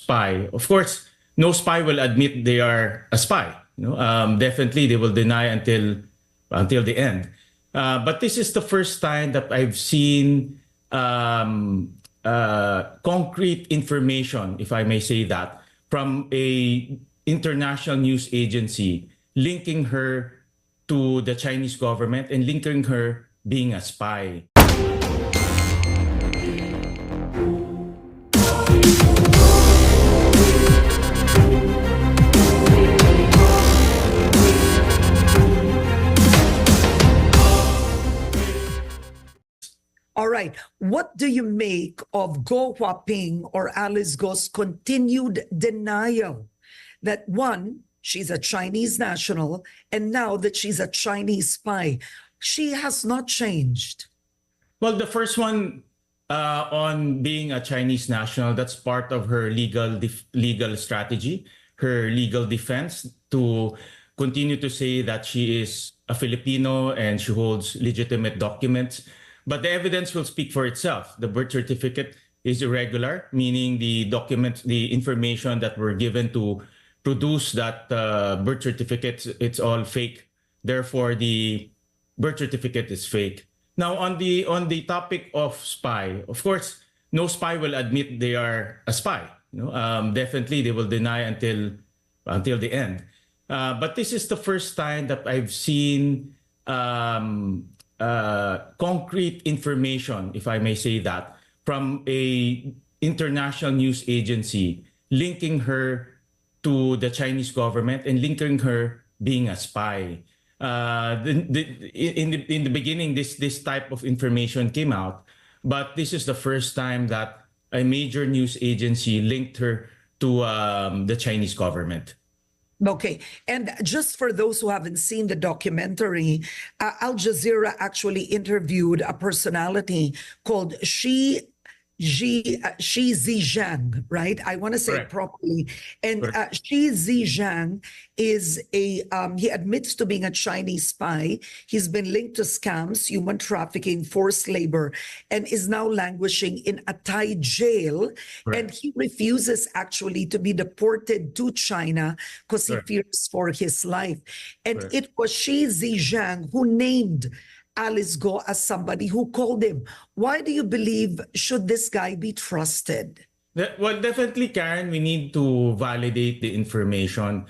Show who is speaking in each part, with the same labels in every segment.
Speaker 1: spy, of course, no spy will admit they are a spy. Definitely they will deny until the end. But this is the first time that I've seen concrete information, if I may say that, from a international news agency linking her to the Chinese government and linking her being a spy.
Speaker 2: All right. What do you make of Go Huaping or Alice Go's continued denial that one, she's a Chinese national, and now that she's a Chinese spy? She has not changed.
Speaker 1: Well, the first one on being a Chinese national, that's part of her legal strategy, her legal defense to continue to say that she is a Filipino and she holds legitimate documents. But the evidence will speak for itself. The birth certificate is irregular, meaning the documents, the information that were given to produce that birth certificate, it's all fake. Therefore, the birth certificate is fake. Now, on the topic of spy, of course, no spy will admit they are a spy. Definitely, they will deny until the end. But this is the first time that I've seen concrete information, if I may say that, from a international news agency linking her to the Chinese government and linking her being a spy. In the beginning, this type of information came out, but this is the first time that a major news agency linked her to the Chinese government.
Speaker 2: Okay. And just for those who haven't seen the documentary, Al Jazeera actually interviewed a personality called Shi Zhejiang, right? I want to say it properly. And Shi Zhejiang is he admits to being a Chinese spy. He's been linked to scams, human trafficking, forced labor, and is now languishing in a Thai jail. And he refuses actually to be deported to China because he fears for his life. And it was Shi Zhejiang who named Alice Go as somebody who called him. Why do you believe should this guy be trusted?
Speaker 1: Well, definitely, Karen, we need to validate the information.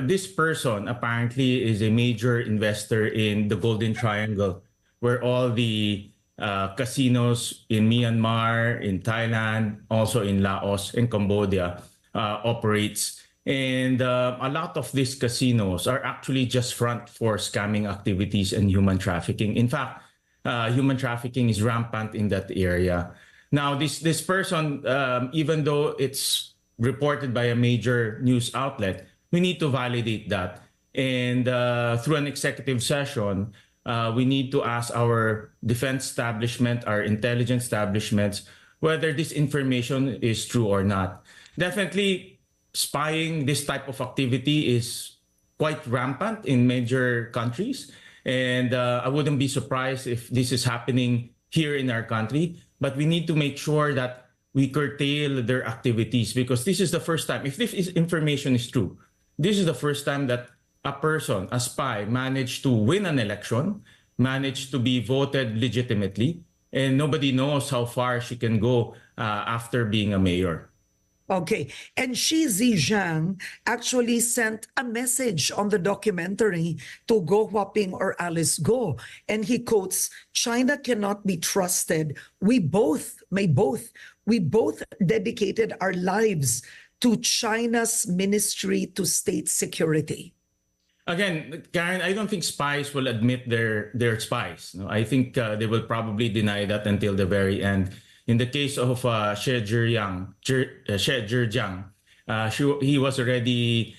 Speaker 1: This person apparently is a major investor in the Golden Triangle, where all the casinos in Myanmar, in Thailand, also in Laos and Cambodia operates. And a lot of these casinos are actually just front for scamming activities and human trafficking. In fact, human trafficking is rampant in that area. Now, this person, even though it's reported by a major news outlet, we need to validate that. And through an executive session, we need to ask our defense establishment, our intelligence establishments, whether this information is true or not. Definitely, spying, this type of activity is quite rampant in major countries. And I wouldn't be surprised if this is happening here in our country. But we need to make sure that we curtail their activities, because this is the first time, if this information is true, this is the first time that a person, a spy, managed to win an election, managed to be voted legitimately, and nobody knows how far she can go after being a mayor.
Speaker 2: Okay. And Shi Zhejiang actually sent a message on the documentary to Go Huaping or Alice Go. And he quotes, "China cannot be trusted. We both dedicated our lives to China's Ministry to State Security."
Speaker 1: Again, Karen, I don't think spies will admit they're spies. I think they will probably deny that until the very end. In the case of Shi Zhejiang, he was already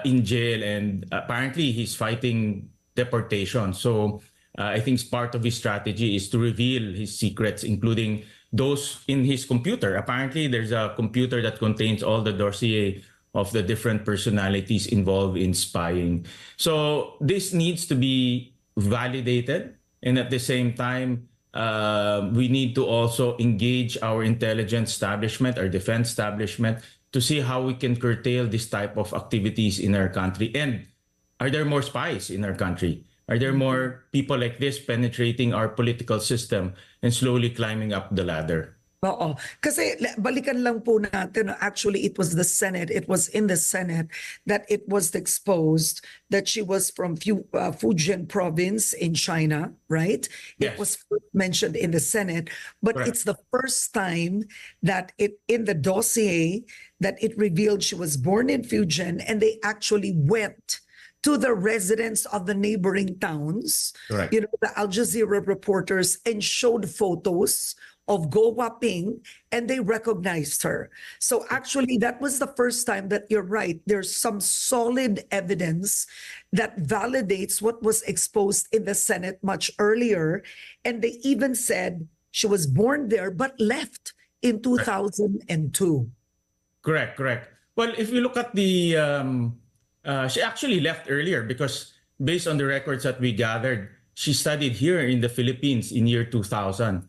Speaker 1: in jail, and apparently he's fighting deportation. So I think part of his strategy is to reveal his secrets, including those in his computer. Apparently, there's a computer that contains all the dossier of the different personalities involved in spying. So this needs to be validated, and at the same time, we need to also engage our intelligence establishment, our defense establishment, to see how we can curtail this type of activities in our country. And are there more spies in our country? Are there more people like this penetrating our political system and slowly climbing up the ladder?
Speaker 2: Oo. Kasi balikan lang po natin, actually it was the Senate, it was in the Senate that it was exposed that she was from Fujian province in China, right?
Speaker 1: Yes.
Speaker 2: It was mentioned in the Senate, but
Speaker 1: Correct.
Speaker 2: it's the first time that it in the dossier that it revealed she was born in Fujian, and they actually went to the residents of the neighboring towns,
Speaker 1: Correct.
Speaker 2: you know, the Al Jazeera reporters, and showed photos of Go Waping, and they recognized her. So actually, that was the first time that you're right. There's some solid evidence that validates what was exposed in the Senate much earlier. And they even said she was born there, but left in 2002.
Speaker 1: Correct, correct. Well, if you look at she actually left earlier because based on the records that we gathered, she studied here in the Philippines in year 2000.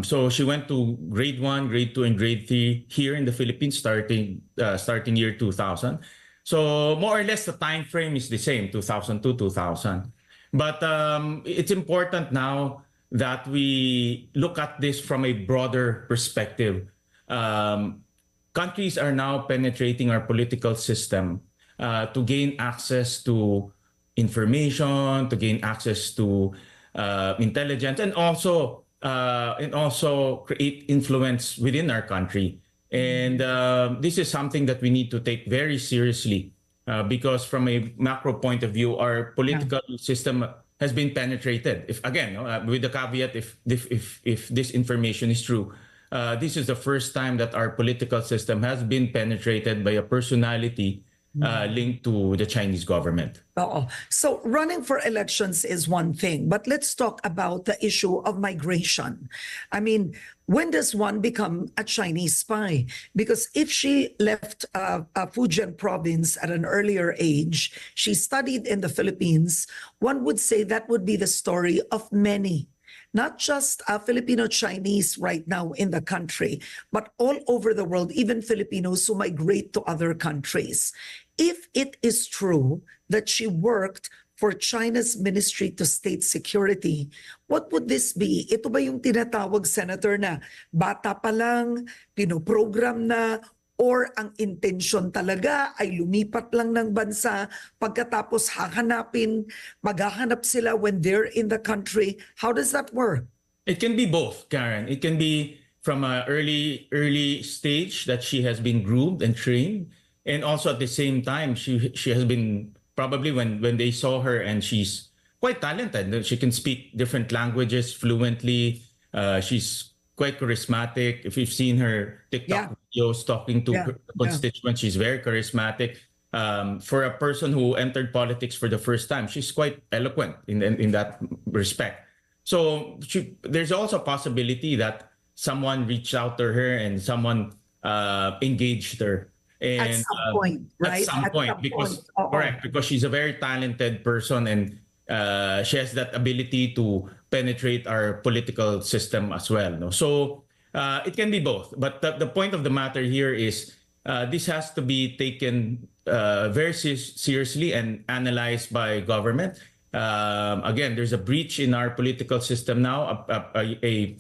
Speaker 1: So she went to grade 1, grade 2, and grade 3 here in the Philippines starting year 2000. So more or less the time frame is the same, 2002, 2000. But it's important now that we look at this from a broader perspective. Countries are now penetrating our political system to gain access to information, to gain access to intelligence, and also create influence within our country. And this is something that we need to take very seriously because from a macro point of view, our political system has been penetrated. If again, with the caveat, if this information is true, this is the first time that our political system has been penetrated by a personality linked to the Chinese government.
Speaker 2: So running for elections is one thing, but let's talk about the issue of migration. I mean, when does one become a Chinese spy? Because if she left Fujian province at an earlier age, she studied in the Philippines, one would say that would be the story of many. Not just Filipino Chinese right now in the country, but all over the world, even Filipinos who migrate to other countries. If it is true that she worked for China's Ministry to State Security, what would this be? Ito ba yung tinatawag, Senator, na bata pa lang, pinoprogram na, or ang intensyon talaga ay lumipat lang ng bansa pagkatapos maghahanap sila when they're in the country? How does that work?
Speaker 1: It can be both, Karen. It can be from an early stage that she has been groomed and trained, and also at the same time she has been probably when they saw her, and she's quite talented. She can speak different languages fluently. She's quite charismatic. If you've seen her TikTok videos talking to her constituents, she's very charismatic. For a person who entered politics for the first time, she's quite eloquent in that respect. So there's also a possibility that someone reached out to her and someone engaged her. And,
Speaker 2: at some point, right?
Speaker 1: At some point, correct, because she's a very talented person, and she has that ability to penetrate our political system as well. No? So it can be both. But the point of the matter here is this has to be taken very seriously and analyzed by government. Again, there's a breach in our political system now. A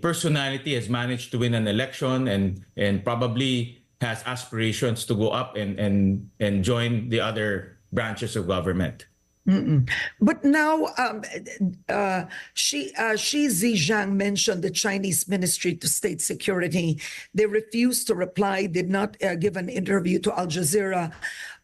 Speaker 1: personality has managed to win an election and probably has aspirations to go up and join the other branches of government.
Speaker 2: But now, Xi Zhejiang mentioned the Chinese Ministry to State Security. They refused to reply, did not give an interview to Al Jazeera.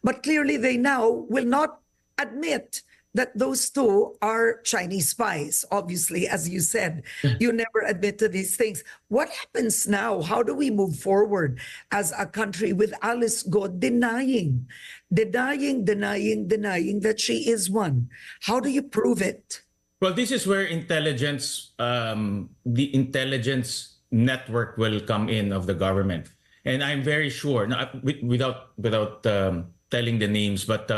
Speaker 2: But clearly they now will not admit that those two are Chinese spies. Obviously, as you said, you never admit to these things. What happens now? How do we move forward as a country with Alice Go denying that she is one? How do you prove it?
Speaker 1: Well, this is where intelligence, the intelligence network will come in of the government. And I'm very sure, without telling the names, but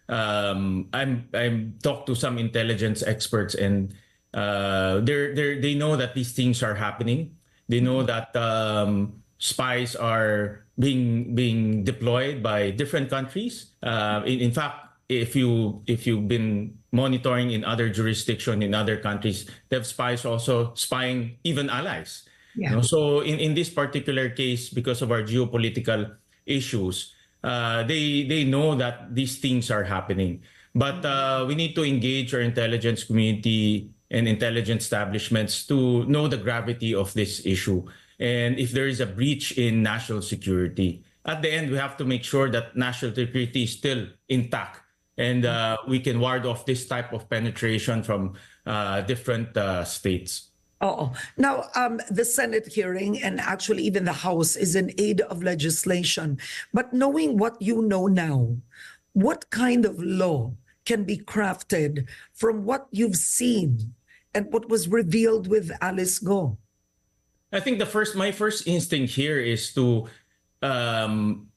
Speaker 1: I'm talked to some intelligence experts, and they know that these things are happening. They know that spies are being deployed by different countries. In fact, if you've been monitoring in other jurisdiction in other countries, they have spies also spying even allies.
Speaker 2: Yeah.
Speaker 1: So in this particular case, because of our geopolitical issues, they know that these things are happening. But we need to engage our intelligence community and intelligence establishments to know the gravity of this issue. And if there is a breach in national security, at the end, we have to make sure that national security is still intact and we can ward off this type of penetration from different states.
Speaker 2: Oh, now the Senate hearing and actually even the House is in aid of legislation. But knowing what you know now, what kind of law can be crafted from what you've seen and what was revealed with Alice Go?
Speaker 1: I think my first instinct here is to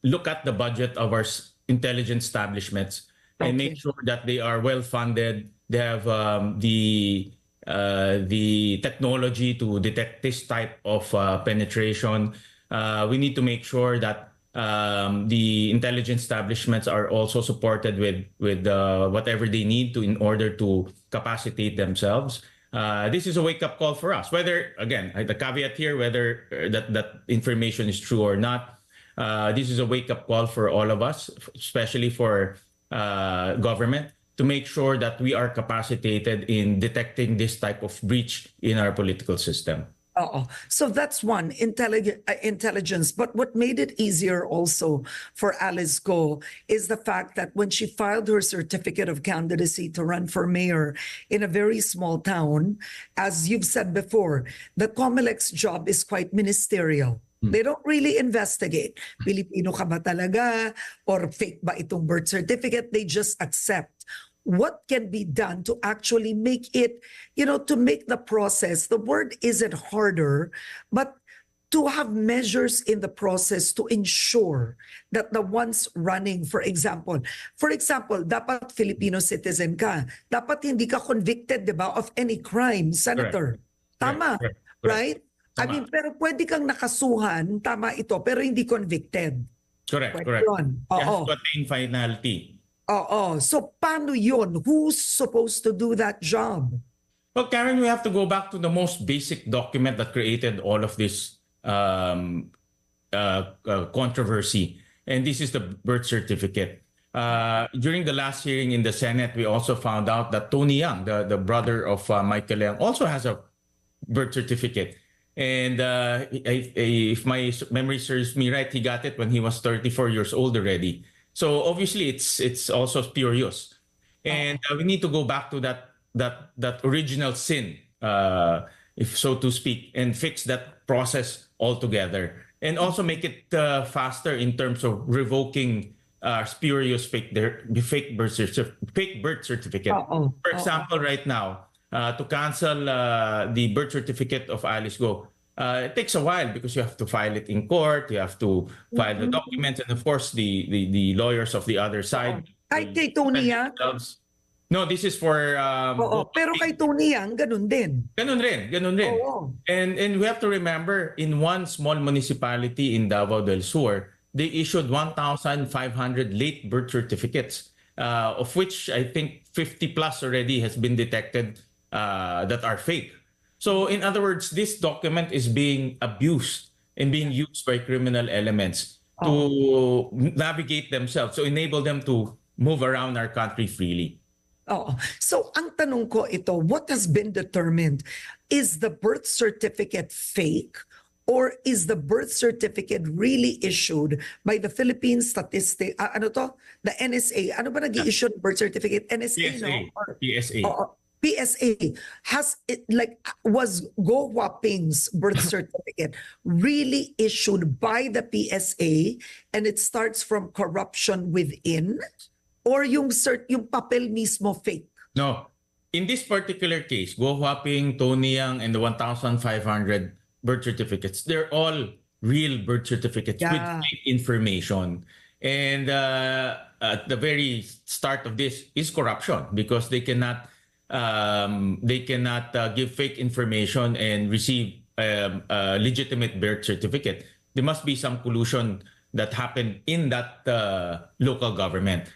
Speaker 1: look at the budget of our intelligence establishments and make sure that they are well funded. They have the technology to detect this type of penetration. We need to make sure that the intelligence establishments are also supported with whatever they need to in order to capacitate themselves. This is a wake-up call for us. Whether, again, the caveat here, whether that information is true or not, this is a wake-up call for all of us, especially for government, to make sure that we are capacitated in detecting this type of breach in our political system.
Speaker 2: So that's one, intelligence. But what made it easier also for Alice Go is the fact that when she filed her certificate of candidacy to run for mayor in a very small town, as you've said before, the COMELEC's job is quite ministerial. They don't really investigate. Pilipino ka ba talaga? Or fake ba itong birth certificate? They just accept. What can be done to actually make it, to make the process, the word isn't harder, but to have measures in the process to ensure that the ones running, for example, dapat Filipino citizen ka. Dapat hindi ka convicted, di ba, of any crime, Senator.
Speaker 1: Correct.
Speaker 2: Tama,
Speaker 1: Correct.
Speaker 2: right?
Speaker 1: Tama.
Speaker 2: I mean, pero pwede kang nakasuhan, tama ito, pero hindi convicted.
Speaker 1: Correct.
Speaker 2: Yun.
Speaker 1: It has to attain finality.
Speaker 2: So paano yun? Who's supposed to do that job?
Speaker 1: Well, Karen, we have to go back to the most basic document that created all of this controversy, and this is the birth certificate. During the last hearing in the Senate, we also found out that Tony Yang, the brother of Michael Yang, also has a birth certificate. And if my memory serves me right, he got it when he was 34 years old already. So obviously, it's also spurious, and we need to go back to that original sin, if so to speak, and fix that process altogether, and also make it faster in terms of revoking spurious fake birth certificate. For example, right now, to cancel the birth certificate of Alice Go. It takes a while because you have to file it in court, you have to file the documents, and of course the lawyers of the other side.
Speaker 2: Ay, kay Tony Yang?
Speaker 1: No, this is for...
Speaker 2: pero kay Tony Yang, ganun din.
Speaker 1: Ganun rin.
Speaker 2: Oo.
Speaker 1: And we have to remember, in one small municipality in Davao del Sur, they issued 1,500 late birth certificates, of which I think 50 plus already has been detected that are fake. So in other words, this document is being abused and being used by criminal elements to navigate themselves, to enable them to move around our country freely.
Speaker 2: So ang tanong ko ito, what has been determined? Is the birth certificate fake? Or is the birth certificate really issued by the Philippine Statistic, the NSA? Ano ba nag-i-issue ng birth certificate? NSA,
Speaker 1: PSA.
Speaker 2: no? Or,
Speaker 1: PSA.
Speaker 2: PSA. Was Go Huaping's birth certificate really issued by the PSA and it starts from corruption within? Or yung papel mismo fake?
Speaker 1: No. In this particular case, Go Huaping, Tony Yang, and the 1,500 birth certificates, they're all real birth certificates with fake information. And at the very start of this is corruption, because they cannot they cannot give fake information and receive a legitimate birth certificate. There must be some collusion that happened in that local government.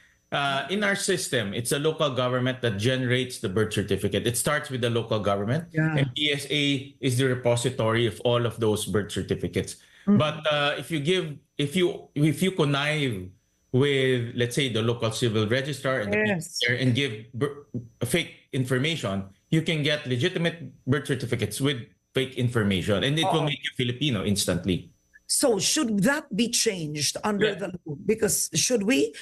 Speaker 1: In our system, it's a local government that generates the birth certificate. It starts with the local government, and PSA is the repository of all of those birth certificates. But if you connive with, let's say, the local civil registrar and the people there and give fake information, you can get legitimate birth certificates with fake information, and it will make you Filipino instantly.
Speaker 2: So should that be changed under the law? Because should we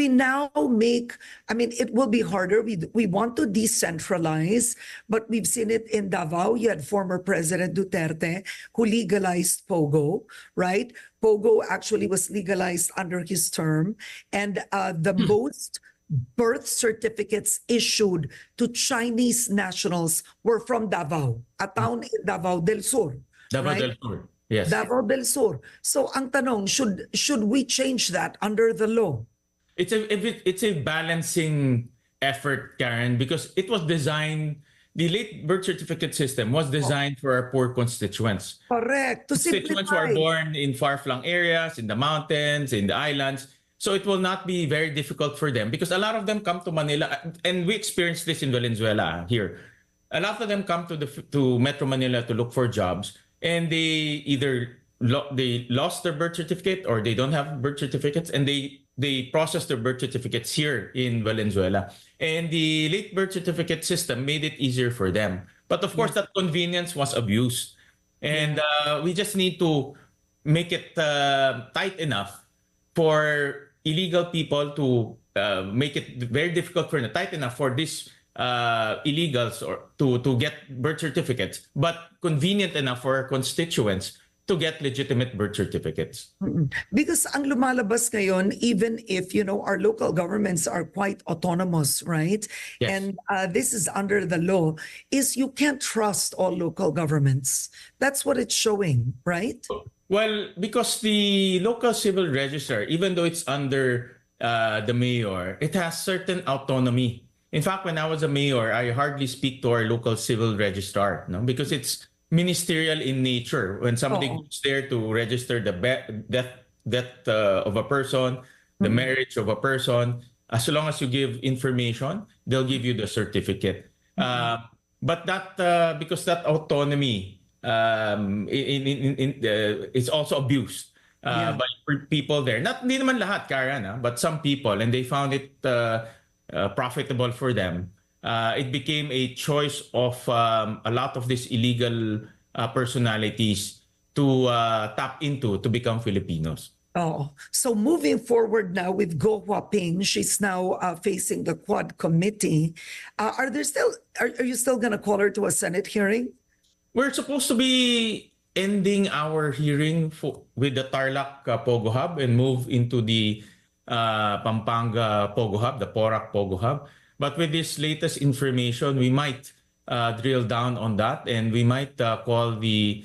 Speaker 2: now make, I mean, it will be harder. We want to decentralize, but we've seen it in Davao. You had former President Duterte who legalized Pogo, right? Pogo actually was legalized under his term, and the most birth certificates issued to Chinese nationals were from Davao, a town in Davao del Sur.
Speaker 1: Davao del Sur. Yes.
Speaker 2: Davao del Sur. So ang tanong, should we change that under the law?
Speaker 1: It's a balancing effort, Karen, because it was designed. The late birth certificate system was designed for our poor constituents.
Speaker 2: Correct. To
Speaker 1: Constituents who are born in far-flung areas, in the mountains, in the islands. So it will not be very difficult for them because a lot of them come to Manila, and we experienced this in Valenzuela here. A lot of them come to Metro Manila to look for jobs. And they either they lost their birth certificate or they don't have birth certificates, and they process their birth certificates here in Valenzuela. And the late birth certificate system made it easier for them. But of course, that convenience was abused. And we just need to make it tight enough for illegal people to make it very difficult for them, tight enough for this illegals or to get birth certificates, but convenient enough for our constituents to get legitimate birth certificates.
Speaker 2: Because ang lumalabas ngayon, even if, our local governments are quite autonomous, right?
Speaker 1: Yes.
Speaker 2: And this is under the law, is you can't trust all local governments. That's what it's showing, right?
Speaker 1: Well, because the local civil register, even though it's under the mayor, it has certain autonomy. In fact, when I was a mayor, I hardly speak to our local civil registrar, because it's ministerial in nature. When somebody goes there to register the death of a person, the marriage of a person, as long as you give information, they'll give you the certificate. But that because that autonomy is also abused by people there. Hindi naman lahat, Karen, but some people, and they found it profitable for them. It became a choice of a lot of these illegal personalities to tap into to become Filipinos.
Speaker 2: Oh, so moving forward now with Go Huaping, she's now facing the Quad Committee. Are you still going to call her to a Senate hearing?
Speaker 1: We're supposed to be ending our hearing with the Tarlac Pogo Hub and move into the Pampanga Pogo Hub, the Porac Pogo Hub. But with this latest information, we might drill down on that, and we might call the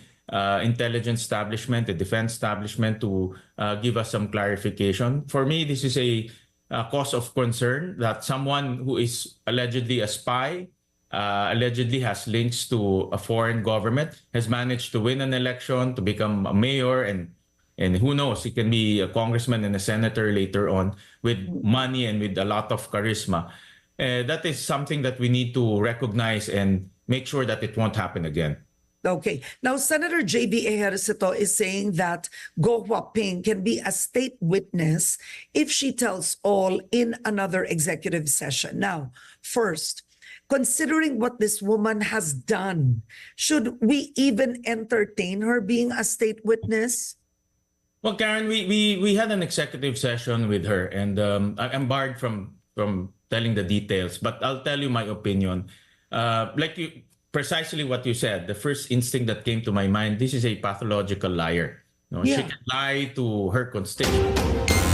Speaker 1: intelligence establishment, the defense establishment, to give us some clarification. For me, this is a cause of concern that someone who is allegedly a spy, allegedly has links to a foreign government, has managed to win an election, to become a mayor, and who knows, he can be a congressman and a senator later on with money and with a lot of charisma. That is something that we need to recognize and make sure that it won't happen again.
Speaker 2: Okay. Now, Senator J.B. Ejercito is saying that Go Huaping can be a state witness if she tells all in another executive session. Now, first, considering what this woman has done, should we even entertain her being a state witness?
Speaker 1: Well, Karen, we had an executive session with her, and I'm barred from telling the details, but I'll tell you my opinion. Precisely what you said, the first instinct that came to my mind, this is a pathological liar. She can lie to her constituents.